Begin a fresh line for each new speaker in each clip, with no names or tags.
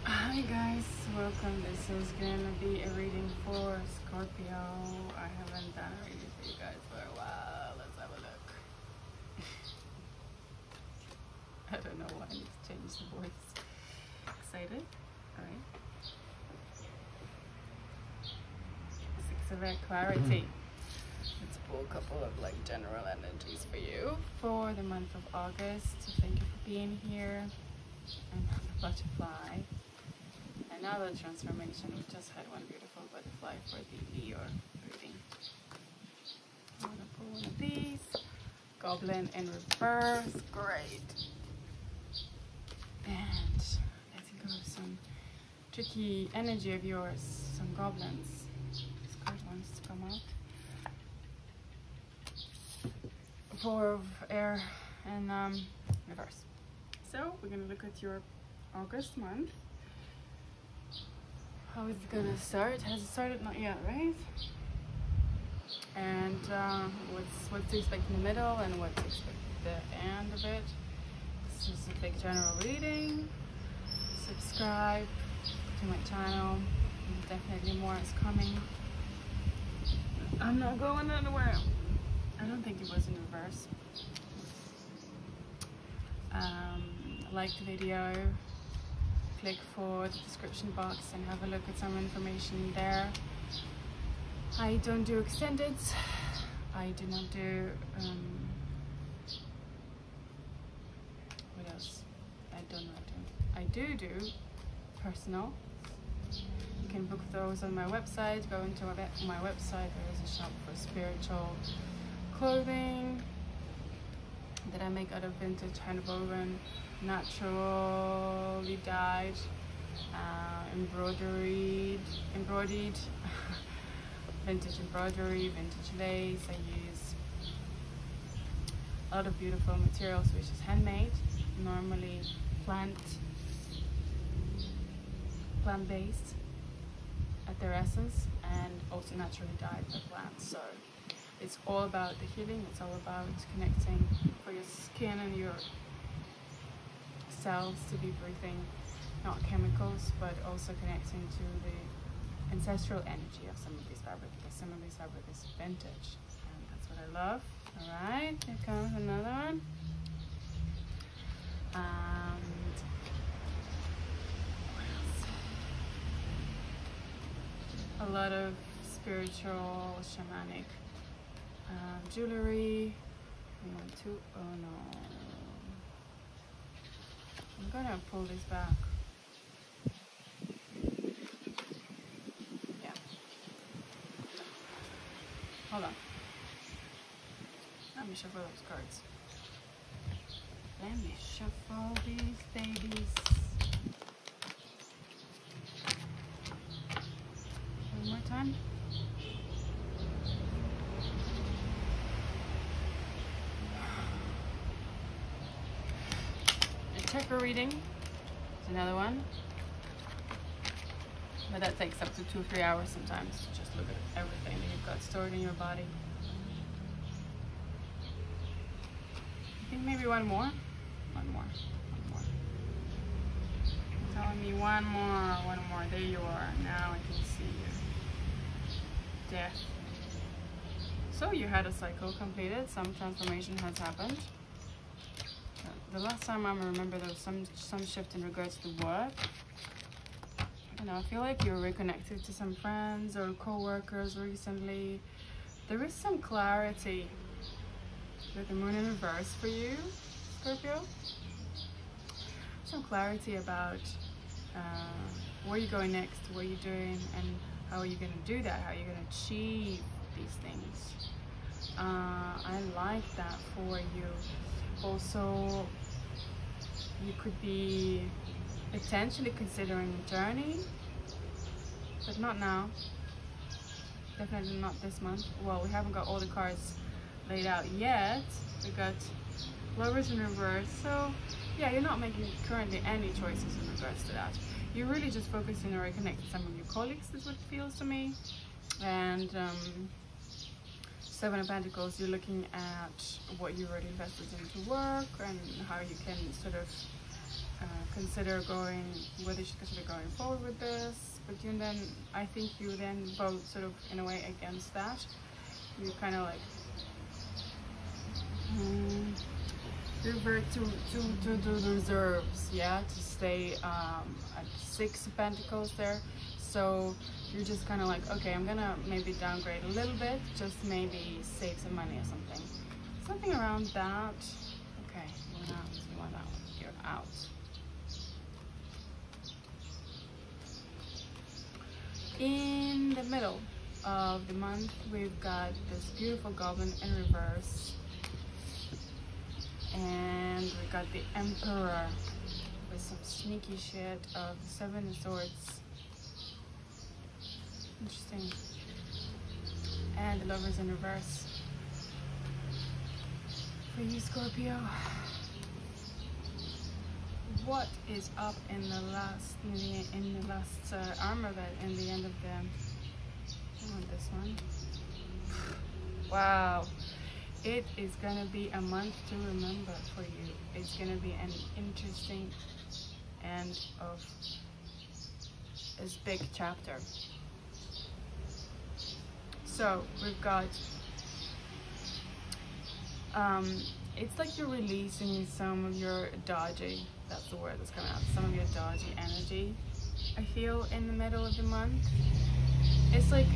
Hi guys, welcome. This is gonna be a reading for Scorpio. I haven't done a reading for you guys for a while. Let's have a look. I don't know why I need to change the voice. Excited? Alright. Six of Clarity. Let's pull a couple of general energies for you for the month of August. So thank you for being here. And the butterfly. Another transformation. We just had one beautiful butterfly for the Leo reading. I'm gonna pull one of these. Goblin in reverse. Great. And letting go of some tricky energy of yours. Some goblins. This card wants to come out. Four of air and reverse. So we're gonna look at your August month. How is it gonna start? Has it started? Not yet, right? And what to expect in the middle and what to expect at the end of it. This is a big general reading. Subscribe to my channel. And definitely more is coming. I'm not going anywhere. I don't think it was in reverse. Like the video. Click for the description box and have a look at some information there. I don't do extendeds. I do not do what else? I don't know. I do personal. You can book those on my website. Go into my website. There is a shop for spiritual clothing that I make out of vintage hand woven, naturally dyed, embroidered vintage embroidery, vintage lace. I use a lot of beautiful materials, which is handmade, normally plant-based at their essence, and also naturally dyed by plants. So it's all about the healing. It's all about connecting for your skin and your cells to be breathing, not chemicals, but also connecting to the ancestral energy of some of these fabric, because some of these fabric is vintage, and that's what I love. All right, here comes another one. And what else? A lot of spiritual, shamanic jewelry. Oh no. I'm gonna pull this back. Yeah. Hold on. Let me shuffle those cards. Let me shuffle these babies. One more time. Checker reading is another one, but that takes up to 2 or 3 hours sometimes to just look at everything that you've got stored in your body. I think maybe one more. You're telling me one more. There you are. Now I can see you. Death. So you had a cycle completed. Some transformation has happened. The last time I remember there was some shift in regards to work. I feel like you're reconnected to some friends or co-workers recently. There is some clarity with the moon in reverse for you, Scorpio. Some clarity about where you're going next, what you're doing, and how are you going to do that, how you're going to achieve these things. I like that for you. Also, you could be potentially considering a journey, but not now. Definitely not this month. Well, we haven't got all the cards laid out yet. We got Lovers in reverse. So yeah, you're not making currently any choices in regards to that. You're really just focusing on reconnecting some of your colleagues, is what it feels to me. And Seven of Pentacles, you're looking at what you've already invested into work and how you can sort of consider going, whether you should consider going forward with this. But you then, I think you then vote sort of in a way against that. You kind of like revert to the reserves, yeah, to stay at 6 of Pentacles there. So you're just kind of like, okay, I'm gonna maybe downgrade a little bit, just maybe save some money or something. Something around that. Okay, you're out. You want that one. You're out. In the middle of the month, we've got this beautiful goblin in reverse. And we got the Emperor with some sneaky shit of the 7 of Swords. Interesting. And the Lovers in reverse. For you, Scorpio. What is up in the last armor bed in the end of the? I want this one. Wow. It is gonna be a month to remember for you. It's gonna be an interesting end of this big chapter. So we've got it's like you're releasing some of your dodgy, that's the word that's coming out, some of your dodgy energy, I feel, in the middle of the month. It's like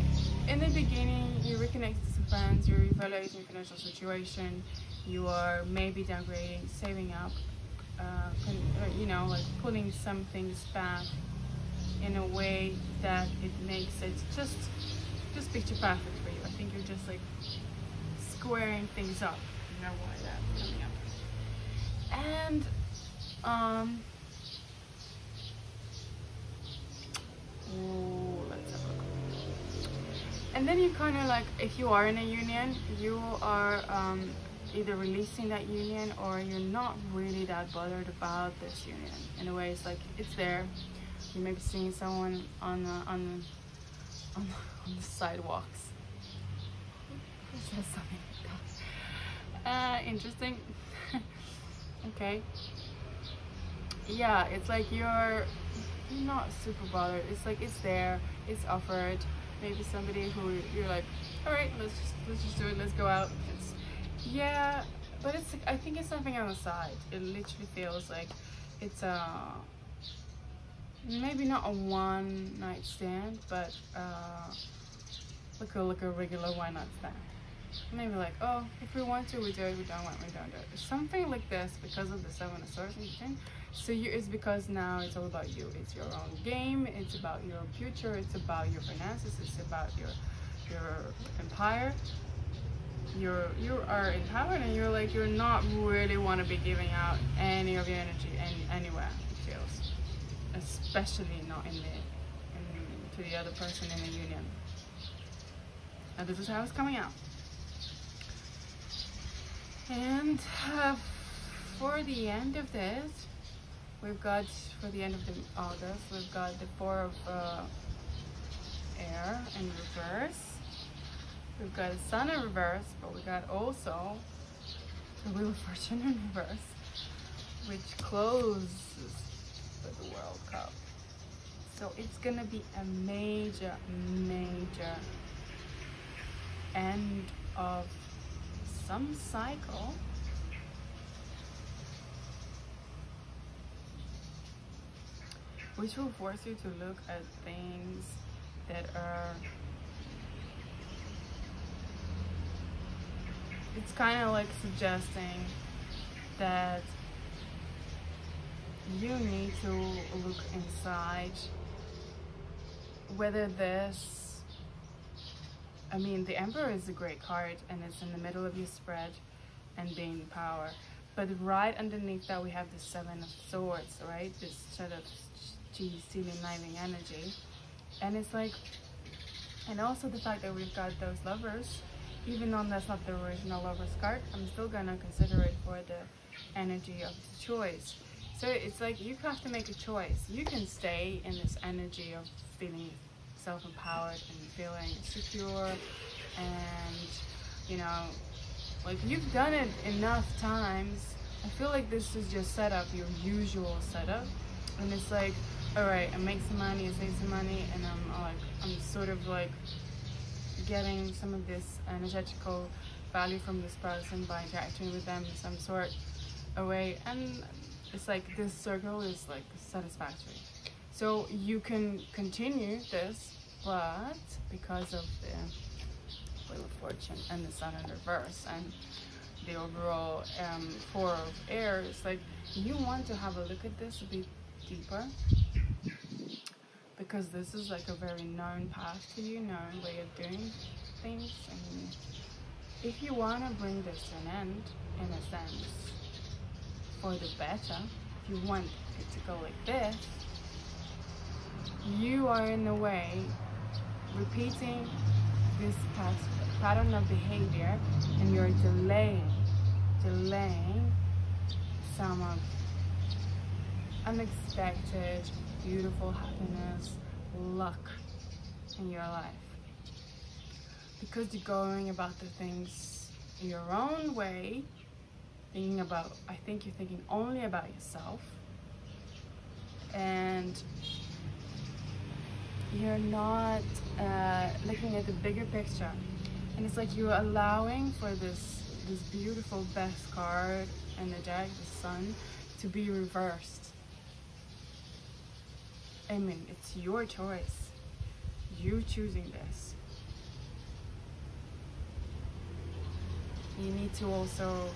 in the beginning you reconnect to some friends, you're evaluating your financial situation, you are maybe downgrading, saving up, you know, like pulling some things back in a way that it makes it just picture perfect for you. I think you're just like squaring things up. You know why that's coming up. And let's have a look. And then you kind of like, if you are in a union, you are either releasing that union or you're not really that bothered about this union. In a way, it's like it's there. You may be seeing someone on the sidewalks. Who says something like that? Interesting. Okay. Yeah, it's like you're not super bothered. It's like it's there, it's offered. Maybe somebody who you're like, all right, let's just do it. Let's go out. Yeah, but it's like, I think it's something on the side. It literally feels like it's maybe not a one night stand, but like a regular one night stand. Maybe like, oh, if we want to, we do it. We don't want, we don't do it. Something like this because of the 7 of Swords and thing. So it's because now it's all about you. It's your own game. It's about your future. It's about your finances. It's about your empire. You are empowered, and you're not really want to be giving out any of your energy anywhere. It feels, especially not to the other person in the union. Now this is how it's coming out. And for the end of this, we've got, for the end of August, we've got the 4 of air in reverse. We've got a Sun in reverse, but we got also the Wheel of Fortune in reverse, which closes with the World Cup. So it's gonna be a major end of some cycle. Which will force you to look at things that are, it's kind of like suggesting that you need to look inside whether this, I mean, the Emperor is a great card and it's in the middle of your spread and being in power, but right underneath that we have the 7 of Swords, right? This sort of stealing, kniving energy. And it's like, and also the fact that we've got those lovers, even though that's not the original lovers card, I'm still gonna consider it for the energy of the choice. So it's like you have to make a choice. You can stay in this energy of feeling self-empowered and feeling secure, and you know, like you've done it enough times I feel like this is your setup, your usual setup, and it's like, all right, I make some money, I save some money, and I'm sort of like getting some of this energetical value from this person by interacting with them in some sort of way, and it's like this circle is like satisfactory. So you can continue this, but because of the Wheel of Fortune and the Sun in reverse and the overall Four of Air, it's like you want to have a look at this a bit deeper, because this is like a very known path to you, known way of doing things. And if you want to bring this to an end, in a sense, for the better, if you want it to go like this, you are in a way repeating this pattern of behavior, and you're delaying some of unexpected, beautiful happiness, luck in your life, because you're going about the things your own way, I think you're thinking only about yourself, and you're not looking at the bigger picture. And it's like you're allowing for this beautiful best card in the deck, the Sun, to be reversed. I mean, it's your choice. You choosing this. You need to also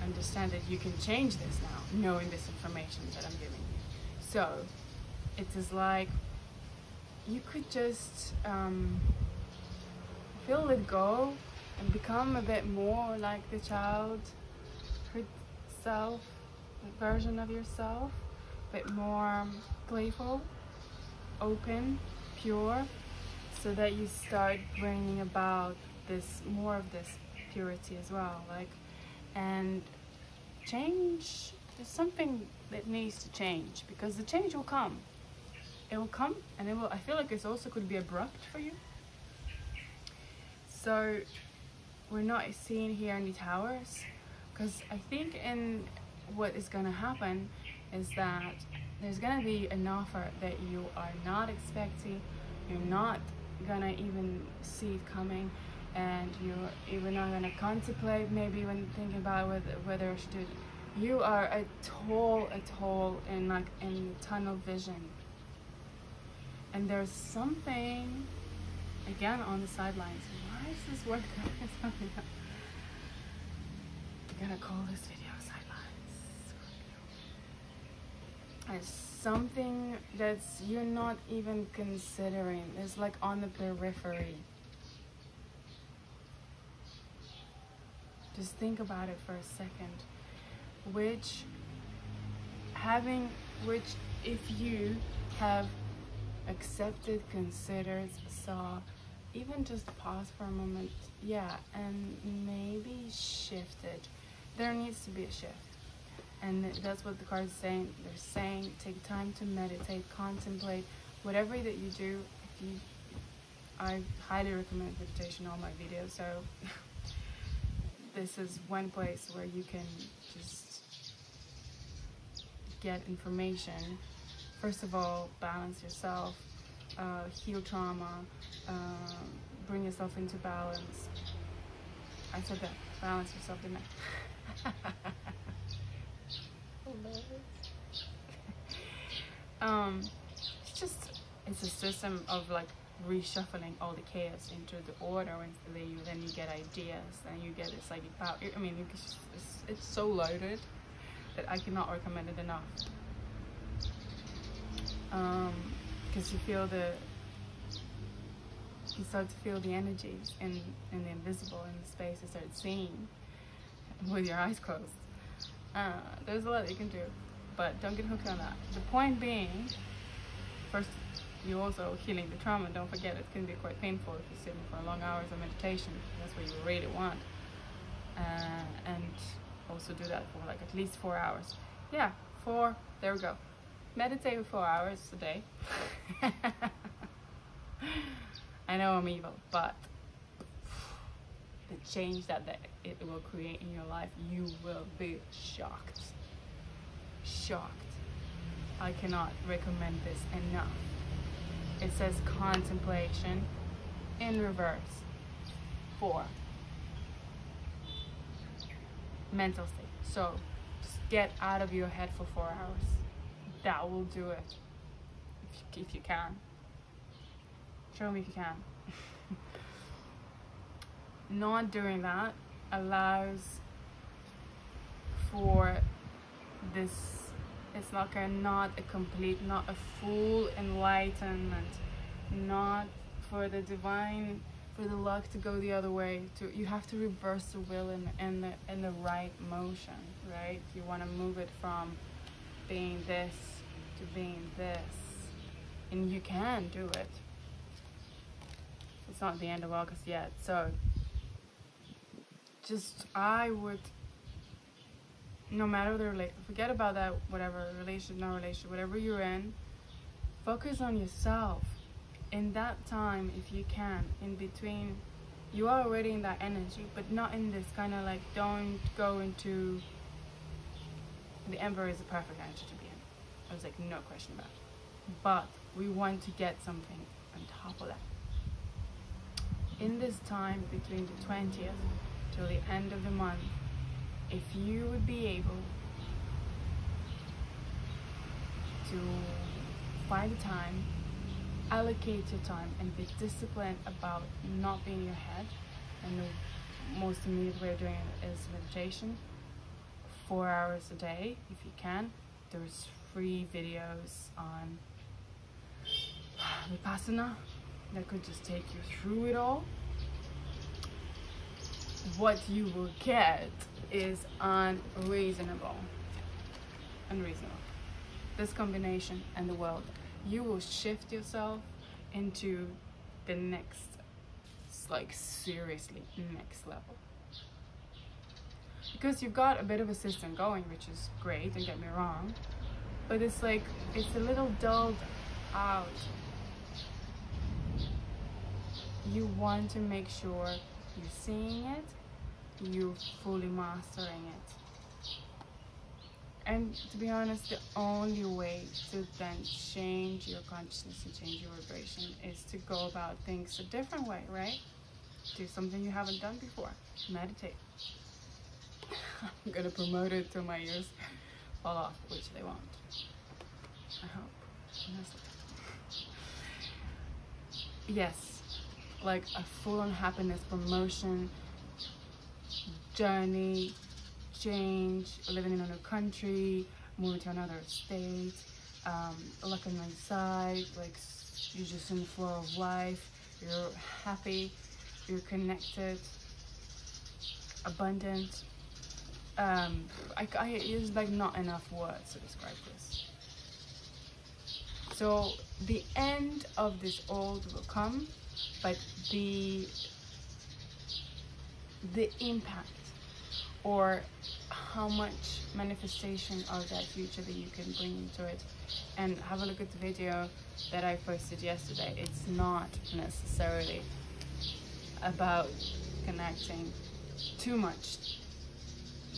understand that you can change this now, knowing this information that I'm giving you. So it is like you could just feel it go and become a bit more like the childhood self, version of yourself, a bit more playful, open, pure, so that you start bringing about this more of this purity as well, like, and change. There's something that needs to change, because the change will come. It will come, and it will. I feel like it also could be abrupt for you. So we're not seeing here any towers, because I think in what is going to happen is that there's going to be an offer that you are not expecting. You're not going to even see it coming, and you're even not going to contemplate maybe when thinking about whether I should do it. You are at all in tunnel vision, and there's something again on the sidelines. Why is this word coming? I'm gonna call this video sidelines. It's something that's you're not even considering. It's like on the periphery. Just think about it for a second. Which if you have accepted, considered, saw, even just pause for a moment, yeah, and maybe shifted. There needs to be a shift. And that's what the card is saying. They're saying take time to meditate, contemplate, whatever that you do. I highly recommend meditation on all my videos, so this is one place where you can just get information. First of all, balance yourself, heal trauma, bring yourself into balance. I said that, balance yourself, didn't I? It's a system of like reshuffling all the chaos into the order, and then you get ideas, and you get this like power. I mean, it's so loaded that I cannot recommend it enough. Because you start to feel the energies in the invisible, in the space. You start seeing with your eyes closed. There's a lot that you can do, but don't get hooked on that. The point being, first, you also healing the trauma. Don't forget, it can be quite painful if you're sitting for long hours of meditation. That's what you really want, and also do that for like at least 4 hours. Yeah, 4. There we go. Meditate for 4 hours a day. I know I'm evil, but the change that it will create in your life, you will be shocked. Shocked. I cannot recommend this enough. It says contemplation in reverse. 4. Mental state. So just get out of your head for 4 hours. That will do it. If you can. Show me if you can. Not doing that allows for this, it's like not a complete, not a full enlightenment, not for the divine, for the luck to go the other way. You have to reverse the will in the right motion, right? You want to move it from being this to being this, and you can do it. It's not the end of August yet, so just, I would, no matter the forget about that, whatever relationship, no relationship, whatever you're in, focus on yourself. In that time, if you can, in between, you are already in that energy, but not in this kind of like, don't go into, the Emperor is a perfect energy to be in. I was like, no question about it. But we want to get something on top of that. In this time between the 20th till the end of the month, if you would be able to find the time, allocate your time, and be disciplined about not being in your head, and the most immediate way of doing it is meditation. 4 hours a day if you can. There's free videos on Vipassana that could just take you through it all. What you will get is unreasonable. This combination and the world, you will shift yourself into the next, like seriously next level. Because you've got a bit of a system going, which is great, don't get me wrong, but it's like, it's a little dulled out. You want to make sure you're seeing it, you're fully mastering it. And to be honest, the only way to then change your consciousness and change your vibration is to go about things a different way, right? Do something you haven't done before. Meditate. I'm gonna promote it till my ears fall off, which they won't. I hope. Honestly. Yes, like a full-on happiness promotion, journey, change, living in another country, moving to another state, luck on my side, like you're just in the flow of life, you're happy, you're connected, abundant. I use like not enough words to describe this. So the end of this old will come, but the impact, or how much manifestation of that future that you can bring into it. And have a look at the video that I posted yesterday. It's not necessarily about connecting too much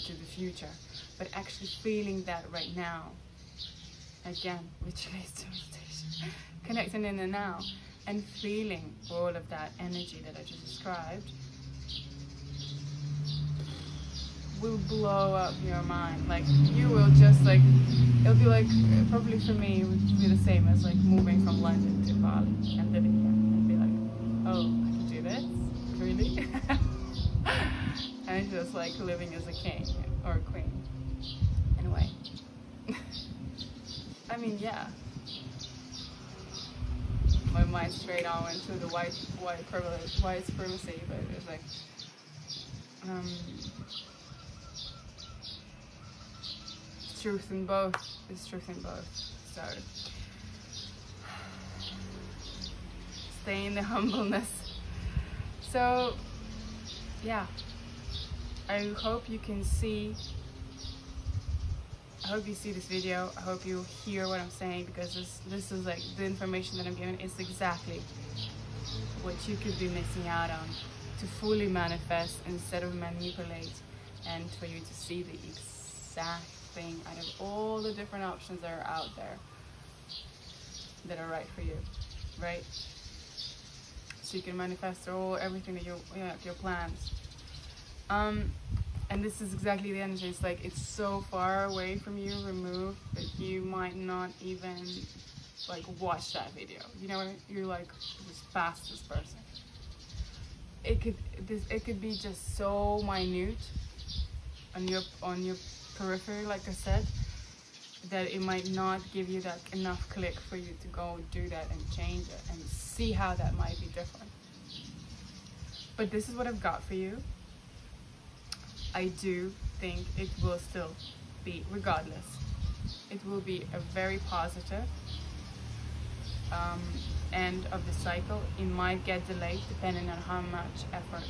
to the future, but actually feeling that right now. Again, which relates to meditation. Connecting in the now and feeling all of that energy that I just described will blow up your mind. Like, you will just like, it'll be like, probably for me it would be the same as like moving from London to Bali and living here and be like, oh, I can do this? Really? And just like living as a king or a queen in a way. I mean, yeah. My mind straight on went to the white privilege, white supremacy, but it was like, truth in both. There's truth in both. So stay in the humbleness. So yeah, I hope you can see. I hope you see this video. I hope you hear what I'm saying, because this is like the information that I'm giving is exactly what you could be missing out on to fully manifest instead of manipulate, and for you to see the exact thing out of all the different options that are out there that are right for you, right? So you can manifest everything that your plans. And this is exactly the energy. It's like it's so far away from you, removed, that you might not even like watch that video. You know what I mean? You're like just past this person. It could be just so minute on your periphery, like I said, that it might not give you that enough click for you to go do that and change it and see how that might be different. But this is what I've got for you. I do think it will still be, regardless, it will be a very positive end of the cycle. It might get delayed depending on how much effort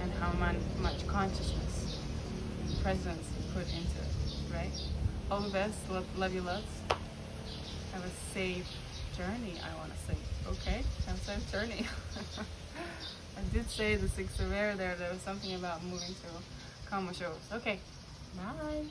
and how much consciousness and presence you put into it, right? All the best. Love you lots. Have a safe journey, I want to say. Okay, have a safe journey. I did say the 6 of air there. There was something about moving to calmer shows. Okay, bye.